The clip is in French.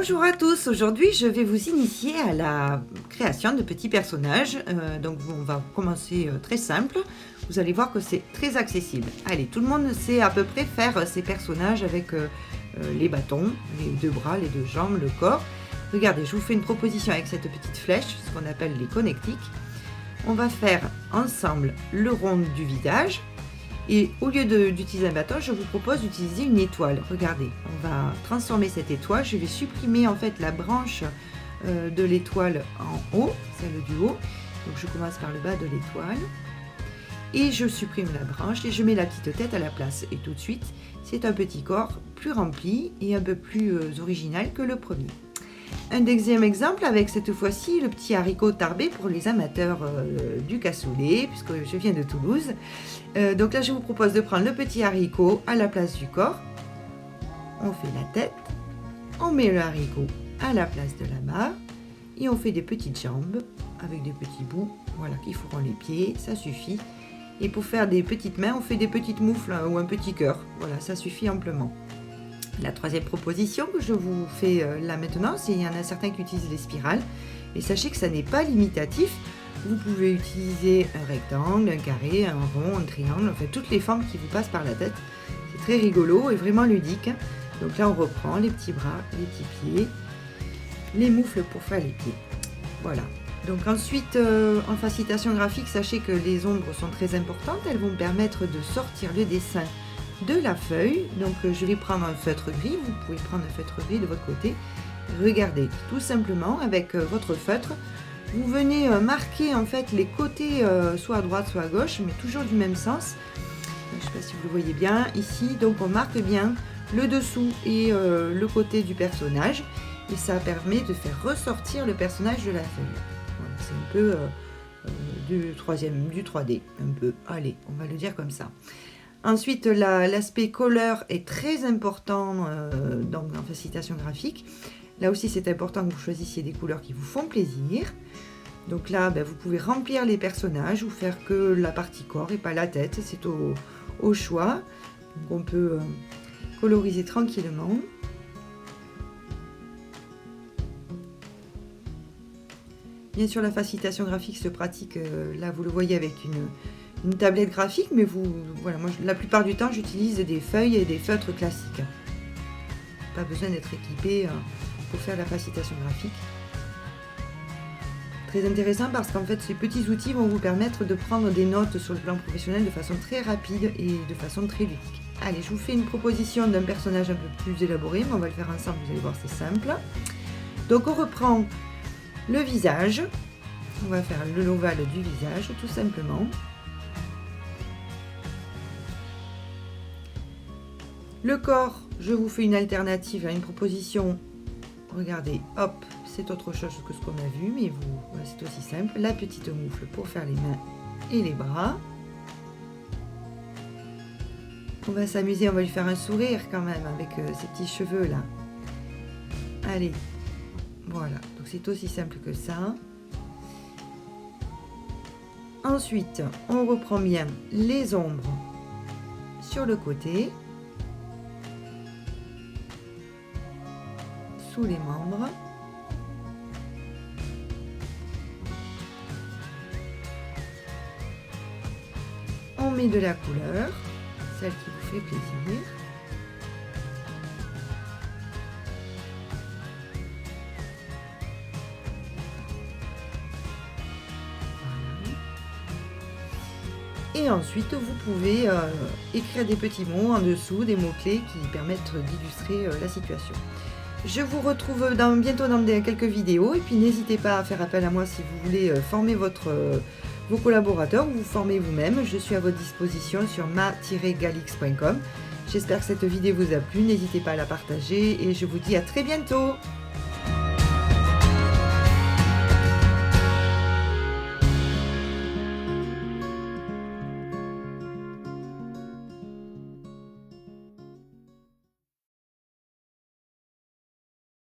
Bonjour à tous, aujourd'hui je vais vous initier à la création de petits personnages. Donc on va commencer très simple, vous allez voir que c'est très accessible. Allez, tout le monde sait à peu près faire ces personnages avec les bâtons, les deux bras, les deux jambes, le corps. Regardez, je vous fais une proposition avec cette petite flèche, ce qu'on appelle les connectiques. On va faire ensemble le rond du visage. Et au lieu d'utiliser un bâton, je vous propose d'utiliser une étoile. Regardez, on va transformer cette étoile. Je vais supprimer en fait la branche de l'étoile en haut, celle du haut. Donc je commence par le bas de l'étoile. Et je supprime la branche et je mets la petite tête à la place. Et tout de suite, c'est un petit corps plus rempli et un peu plus original que le premier. Un deuxième exemple avec cette fois-ci le petit haricot tarbé pour les amateurs du cassoulet, puisque je viens de Toulouse. Donc là je vous propose de prendre le petit haricot à la place du corps. On fait la tête, on met le haricot à la place de la barre et on fait des petites jambes avec des petits bouts, voilà, qui feront les pieds, ça suffit. Et pour faire des petites mains, on fait des petites moufles ou un petit cœur, voilà, ça suffit amplement. La troisième proposition que je vous fais là maintenant, c'est qu'il y en a certains qui utilisent les spirales. Et sachez que ça n'est pas limitatif. Vous pouvez utiliser un rectangle, un carré, un rond, un triangle, enfin toutes les formes qui vous passent par la tête. C'est très rigolo et vraiment ludique. Donc là, on reprend les petits bras, les petits pieds, les moufles pour faire les pieds. Voilà. Donc ensuite, en facilitation graphique, sachez que les ombres sont très importantes. Elles vont permettre de sortir le dessin de la feuille. Donc je vais prendre un feutre gris, vous pouvez prendre un feutre gris de votre côté. Regardez, tout simplement avec votre feutre, vous venez marquer en fait les côtés soit à droite soit à gauche, mais toujours du même sens. Je ne sais pas si vous le voyez bien ici, donc on marque bien le dessous et le côté du personnage, et ça permet de faire ressortir le personnage de la feuille. Voilà, c'est un peu du 3D, un peu, allez, on va le dire comme ça. Ensuite, l'aspect couleur est très important donc en facilitation graphique. Là aussi, c'est important que vous choisissiez des couleurs qui vous font plaisir. Donc là, vous pouvez remplir les personnages ou faire que la partie corps et pas la tête. C'est au choix. Donc on peut coloriser tranquillement. Bien sûr, la facilitation graphique se pratique, là vous le voyez avec une tablette graphique, mais voilà, moi la plupart du temps j'utilise des feuilles et des feutres classiques. Pas besoin d'être équipé pour faire la facilitation graphique. Très intéressant parce qu'en fait ces petits outils vont vous permettre de prendre des notes sur le plan professionnel de façon très rapide et de façon très ludique. Allez, je vous fais une proposition d'un personnage un peu plus élaboré, mais on va le faire ensemble, vous allez voir, c'est simple. Donc on reprend le visage, on va faire l'ovale du visage tout simplement. Le corps, je vous fais une alternative, une proposition. Regardez, hop, c'est autre chose que ce qu'on a vu, mais voilà, c'est aussi simple. La petite moufle pour faire les mains et les bras. On va s'amuser, on va lui faire un sourire quand même avec ces petits cheveux là. Allez, voilà, donc c'est aussi simple que ça. Ensuite, on reprend bien les ombres sur le côté. Sous les membres. On met de la couleur, celle qui vous fait plaisir. Et ensuite, vous pouvez écrire des petits mots en dessous, des mots-clés qui permettent d'illustrer la situation. Je vous retrouve bientôt dans quelques vidéos et puis n'hésitez pas à faire appel à moi si vous voulez former vos collaborateurs ou vous former vous-même. Je suis à votre disposition sur ma-galix.com. J'espère que cette vidéo vous a plu, n'hésitez pas à la partager et je vous dis à très bientôt.